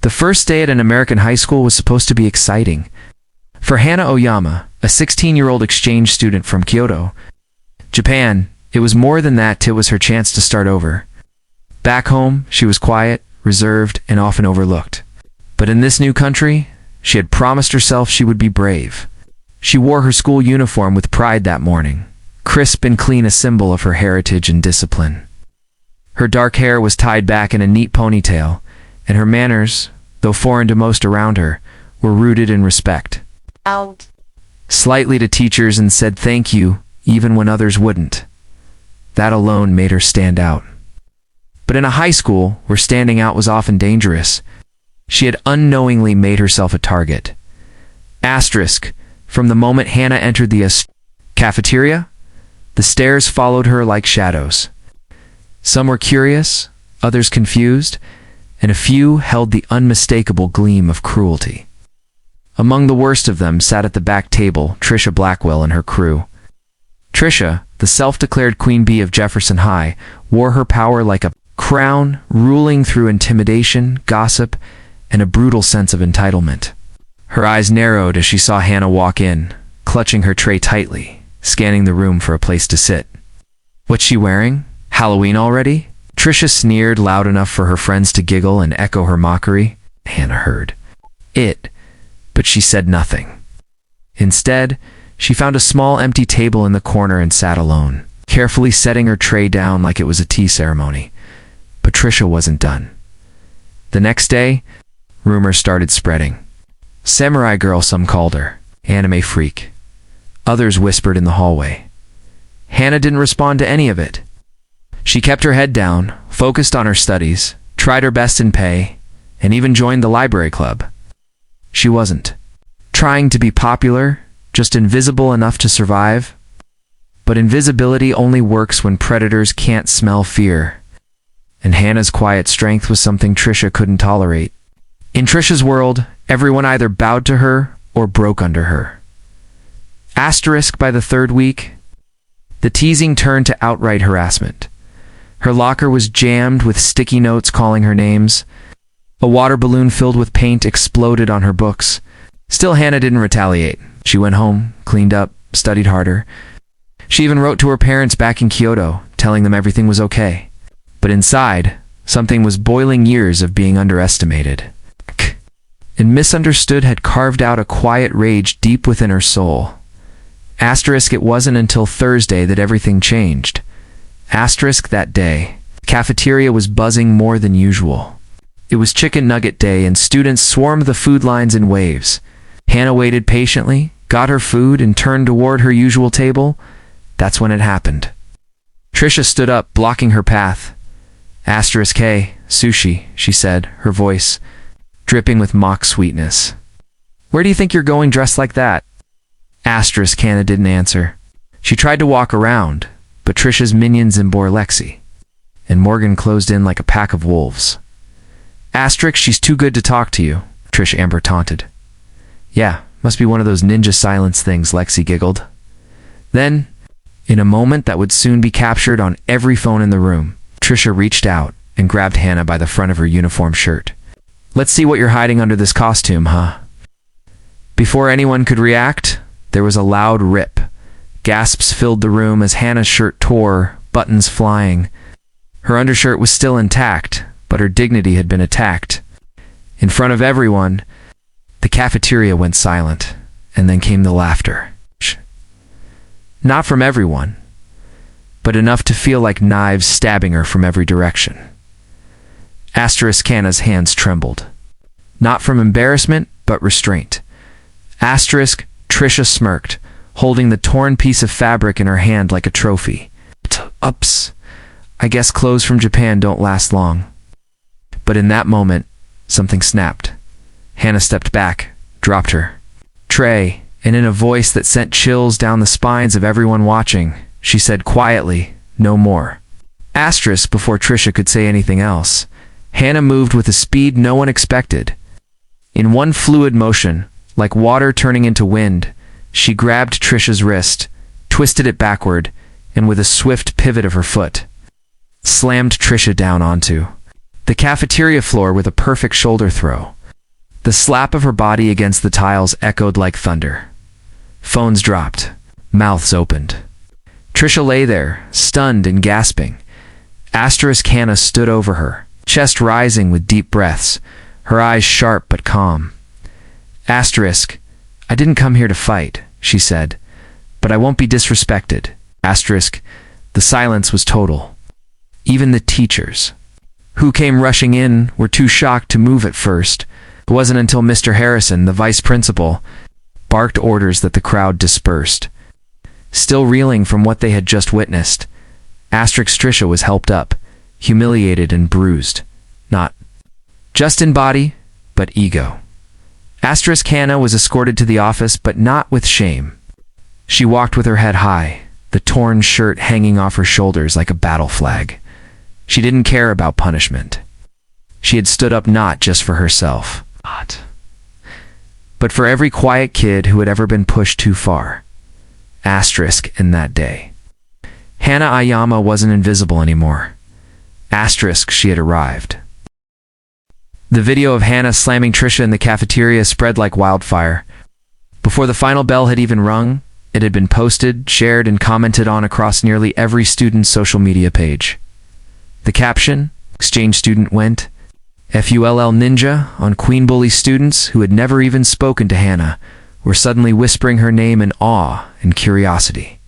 The first day at an American high school was supposed to be exciting. For Hana Oyama, a 16-year-old exchange student from Kyoto, Japan, it was more than that. It was her chance to start over. Back home, she was quiet, reserved, and often overlooked. But in this new country, she had promised herself she would be brave. She wore her school uniform with pride that morning, crisp and clean, a symbol of her heritage and discipline. Her dark hair was tied back in a neat ponytail, and her manners, though foreign to most around her, were rooted in respect. Out. Slightly to teachers and said thank you, even when others wouldn't. That alone made her stand out. But in a high school, where standing out was often dangerous, she had unknowingly made herself a target. Asterisk, from the moment Hana entered the cafeteria, the stares followed her like shadows. Some were curious, others confused, and a few held the unmistakable gleam of cruelty. Among the worst of them sat at the back table Trisha Blackwell and her crew. Trisha, the self-declared queen bee of Jefferson High, wore her power like a crown, ruling through intimidation, gossip, and a brutal sense of entitlement. Her eyes narrowed as she saw Hana walk in, clutching her tray tightly, scanning the room for a place to sit. What's she wearing? Halloween already? Trisha sneered loud enough for her friends to giggle and echo her mockery. Hana heard it, but she said nothing. Instead, she found a small empty table in the corner and sat alone, carefully setting her tray down like it was a tea ceremony. But Trisha wasn't done. The next day, rumors started spreading. Samurai girl, some called her. Anime freak. Others whispered in the hallway. Hana didn't respond to any of it. She kept her head down, focused on her studies, tried her best in pay, and even joined the library club. She wasn't trying to be popular, just invisible enough to survive. But invisibility only works when predators can't smell fear. And Hana's quiet strength was something Trisha couldn't tolerate. In Trisha's world, everyone either bowed to her or broke under her. Asterisk, by the third week, the teasing turned to outright harassment. Her locker was jammed with sticky notes calling her names. A water balloon filled with paint exploded on her books. Still, Hana didn't retaliate. She went home, cleaned up, studied harder. She even wrote to her parents back in Kyoto, telling them everything was okay. But inside, something was boiling. Years of being underestimated and misunderstood had carved out a quiet rage deep within her soul. Asterisk, it wasn't until Thursday that everything changed. Asterisk, that day, the cafeteria was buzzing more than usual. It was chicken nugget day and students swarmed the food lines in waves. Hana waited patiently, got her food, and turned toward her usual table. That's when it happened. Trisha stood up, blocking her path. Asterisk, hey, sushi, she said, her voice dripping with mock sweetness. Where do you think you're going dressed like that? Asterisk, Hana didn't answer. She tried to walk around, but Trisha's minions embore Lexi, and Morgan closed in like a pack of wolves. Asterisk, she's too good to talk to you, Trisha Amber taunted. Yeah, must be one of those ninja silence things, Lexi giggled. Then, in a moment that would soon be captured on every phone in the room, Trisha reached out and grabbed Hana by the front of her uniform shirt. Let's see what you're hiding under this costume, huh? Before anyone could react, there was a loud rip. Gasps filled the room as Hana's shirt tore, buttons flying. Her undershirt was still intact, but her dignity had been attacked. In front of everyone, the cafeteria went silent, and then came the laughter. Not from everyone, but enough to feel like knives stabbing her from every direction. Asterisk, Hana's hands trembled. Not from embarrassment, but restraint. Asterisk, Trisha smirked, holding the torn piece of fabric in her hand like a trophy. Ups, I guess clothes from Japan don't last long. But in that moment, something snapped. Hana stepped back, dropped her tray, and in a voice that sent chills down the spines of everyone watching, she said quietly, no more. Asterisk, before Trisha could say anything else, Hana moved with a speed no one expected. In one fluid motion, like water turning into wind, she grabbed Trisha's wrist, twisted it backward, and with a swift pivot of her foot, slammed Trisha down onto the cafeteria floor with a perfect shoulder throw. The slap of her body against the tiles echoed like thunder. Phones dropped. Mouths opened. Trisha lay there, stunned and gasping. Hannah stood over her, chest rising with deep breaths, her eyes sharp but calm. "I didn't come here to fight," she said, "but I won't be disrespected." The silence was total. Even the teachers, who came rushing in, were too shocked to move at first. It wasn't until Mr. Harrison, the vice principal, barked orders that the crowd dispersed. Still reeling from what they had just witnessed, Trisha was helped up, humiliated and bruised, not just in body, but ego. Hannah was escorted to the office, but not with shame. She walked with her head high, the torn shirt hanging off her shoulders like a battle flag. She didn't care about punishment. She had stood up not just for herself, but for every quiet kid who had ever been pushed too far. In that day. Hannah Ayama wasn't invisible anymore. She had arrived. The video of Hannah slamming Trisha in the cafeteria spread like wildfire. Before the final bell had even rung, it had been posted, shared, and commented on across nearly every student's social media page. The caption, "Exchange student went FULL ninja," on Queen Bully students who had never even spoken to Hannah were suddenly whispering her name in awe and curiosity.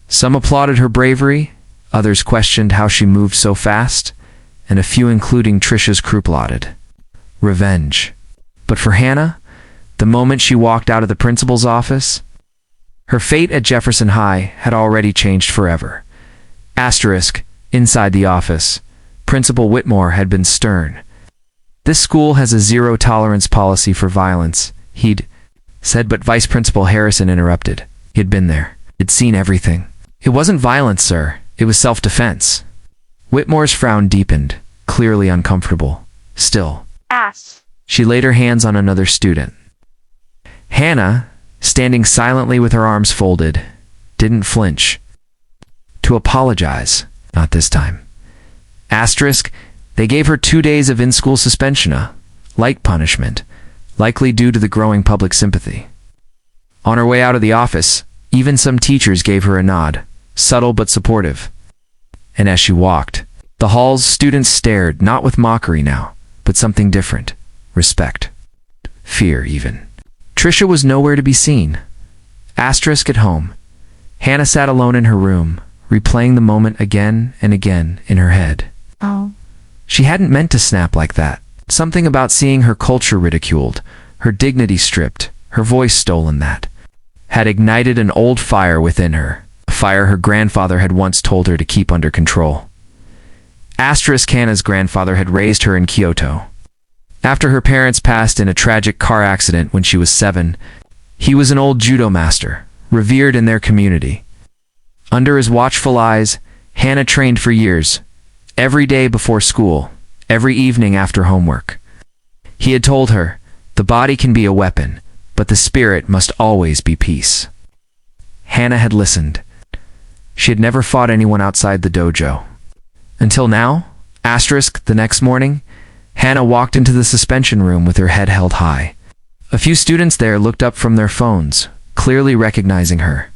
Some applauded her bravery, others questioned how she moved so fast, and a few, including Trisha's crew, plotted revenge. But for Hannah, the moment she walked out of the principal's office, her fate at Jefferson High had already changed forever. Inside the office, Principal Whitmore had been stern. "This school has a zero-tolerance policy for violence," he'd said, but Vice Principal Harrison interrupted. He had been there. He'd seen everything. "It wasn't violence, sir. It was self-defense." Whitmore's frown deepened, clearly uncomfortable. Still, she laid her hands on another student. Hannah, standing silently with her arms folded, didn't flinch. To apologize, not this time. They gave her 2 days of in-school suspension, a light punishment, likely due to the growing public sympathy. On her way out of the office, even some teachers gave her a nod, subtle but supportive. And as she walked, the hall's students stared, not with mockery now, but something different. Respect. Fear, even. Trisha was nowhere to be seen. At home. Hannah sat alone in her room, replaying the moment again and again in her head. She hadn't meant to snap like that. Something about seeing her culture ridiculed, her dignity stripped, her voice stolen, that had ignited an old fire within her, a fire her grandfather had once told her to keep under control. Hannah's grandfather had raised her in Kyoto. After her parents passed in a tragic car accident when she was 7, he was an old judo master, revered in their community. Under his watchful eyes, Hannah trained for years, every day before school, every evening after homework. He had told her, the body can be a weapon, but the spirit must always be peace. Hannah had listened. She had never fought anyone outside the dojo. Until now, the next morning, Hannah walked into the suspension room with her head held high. A few students there looked up from their phones, clearly recognizing her.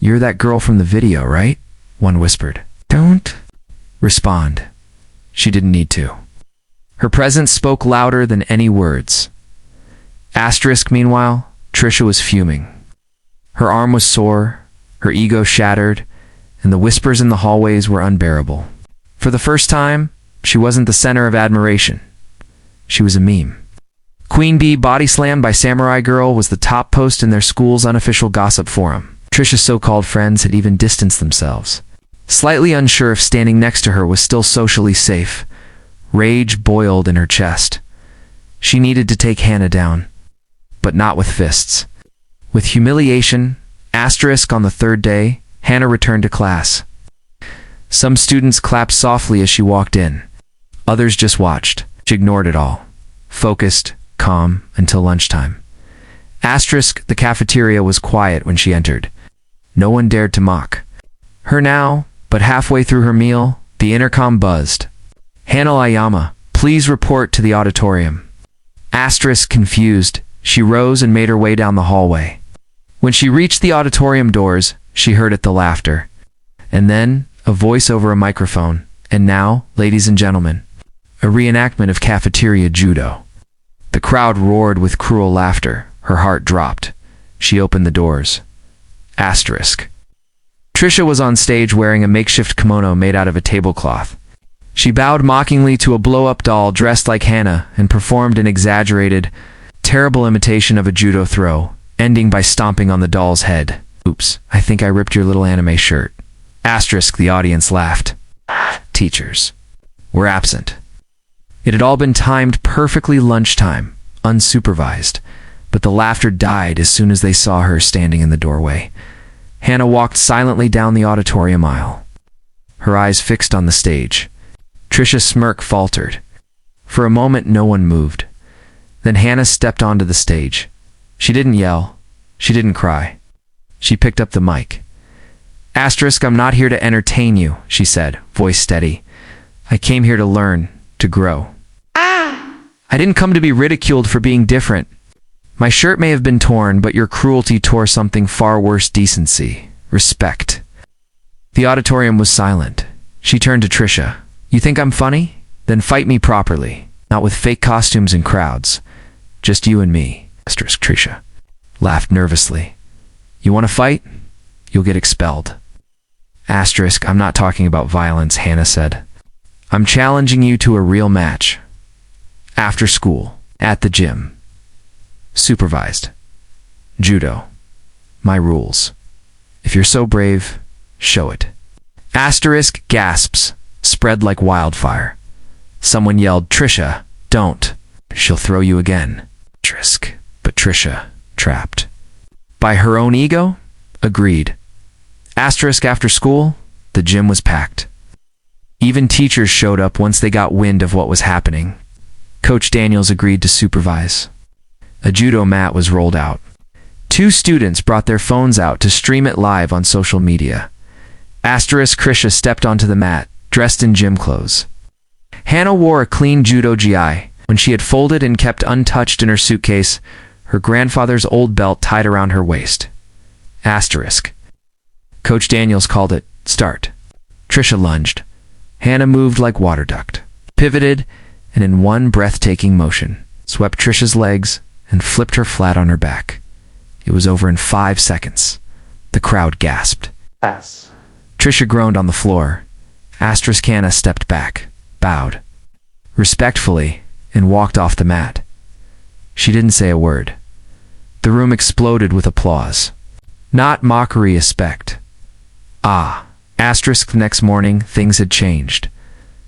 "You're that girl from the video, right?" one whispered. "Don't respond." She didn't need to. Her presence spoke louder than any words. Meanwhile, Trisha was fuming. Her arm was sore, her ego shattered, and the whispers in the hallways were unbearable. For the first time, she wasn't the center of admiration. She was a meme. Queen Bee body slammed by Samurai Girl was the top post in their school's unofficial gossip forum. Trisha's so-called friends had even distanced themselves, slightly unsure if standing next to her was still socially safe. Rage boiled in her chest. She needed to take Hannah down, but not with fists. With humiliation, on the third day, Hannah returned to class. Some students clapped softly as she walked in. Others just watched. She ignored it all, focused, calm, until lunchtime. The cafeteria was quiet when she entered. No one dared to mock her now, but halfway through her meal, the intercom buzzed. "Hannah Ayama, please report to the auditorium." Asterisk confused, she rose and made her way down the hallway. When she reached the auditorium doors, she heard the laughter. And then, a voice over a microphone. And now, ladies and gentlemen, a reenactment of cafeteria judo. The crowd roared with cruel laughter. Her heart dropped. She opened the doors. Asterisk. Trisha was on stage wearing a makeshift kimono made out of a tablecloth. She bowed mockingly to a blow-up doll dressed like Hannah and performed an exaggerated, terrible imitation of a judo throw, ending by stomping on the doll's head. Oops, I think I ripped your little anime shirt. Asterisk, the audience laughed. Teachers were absent. It had all been timed perfectly lunchtime, unsupervised, but the laughter died as soon as they saw her standing in the doorway. Hannah walked silently down the auditorium aisle, her eyes fixed on the stage. Trisha's smirk faltered. For a moment, no one moved. Then Hannah stepped onto the stage. She didn't yell. She didn't cry. She picked up the mic. Asterisk, I'm not here to entertain you, she said, voice steady. I came here to learn, to grow. I didn't come to be ridiculed for being different. My shirt may have been torn, but your cruelty tore something far worse: decency, respect. The auditorium was silent. She turned to Trisha. You think I'm funny? Then fight me properly, not with fake costumes and crowds. Just you and me. Asterisk. Trisha laughed nervously. You want to fight? You'll get expelled. Asterisk, I'm not talking about violence, Hannah said. I'm challenging you to a real match. After school, at the gym. Supervised. Judo. My rules. If you're so brave, show it. Asterisk gasps spread like wildfire. Someone yelled, Trisha, don't. She'll throw you again. Asterisk. But Trisha, trapped by her own ego, agreed. Asterisk, after school, the gym was packed. Even teachers showed up once they got wind of what was happening. Coach Daniels agreed to supervise. A judo mat was rolled out. 2 students brought their phones out to stream it live on social media. Asterisk. Trisha stepped onto the mat, dressed in gym clothes. Hannah wore a clean judo gi, when she had folded and kept untouched in her suitcase, her grandfather's old belt tied around her waist. Asterisk. Coach Daniels called it, start. Trisha lunged. Hannah moved like water duct, pivoted, and in one breathtaking motion, swept Trisha's legs and flipped her flat on her back. It was over in 5 seconds. The crowd gasped. Pass. Trisha groaned on the floor. Asterisk. Hannah stepped back, bowed respectfully, and walked off the mat. She didn't say a word. The room exploded with applause. Not mockery, respect. Asterisk. The next morning, things had changed.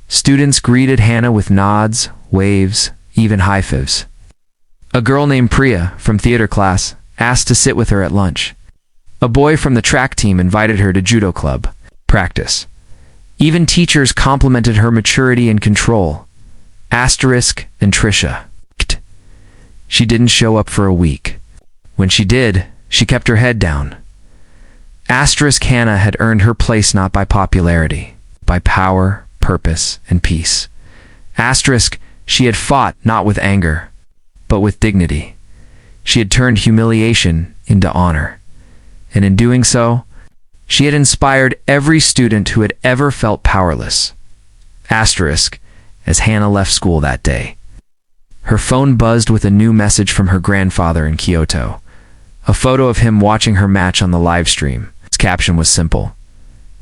Students greeted Hannah with nods, waves, even high fives. A girl named Priya, from theater class, asked to sit with her at lunch. A boy from the track team invited her to judo club practice. Even teachers complimented her maturity and control. Asterisk. And Trisha. She didn't show up for a week. When she did, she kept her head down. Asterisk. Hannah had earned her place not by popularity, by power, purpose, and peace. Asterisk. She had fought not with anger, but with dignity. She had turned humiliation into honor. And in doing so, she had inspired every student who had ever felt powerless. Asterisk. As Hannah left school that day, her phone buzzed with a new message from her grandfather in Kyoto. A photo of him watching her match on the live stream. Its caption was simple.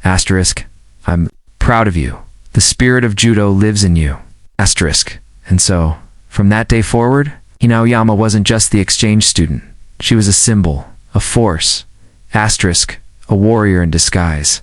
Asterisk. I'm proud of you. The spirit of judo lives in you. Asterisk. And so, from that day forward, Hinaoyama wasn't just the exchange student. She was a symbol, a force. Asterisk. A warrior in disguise.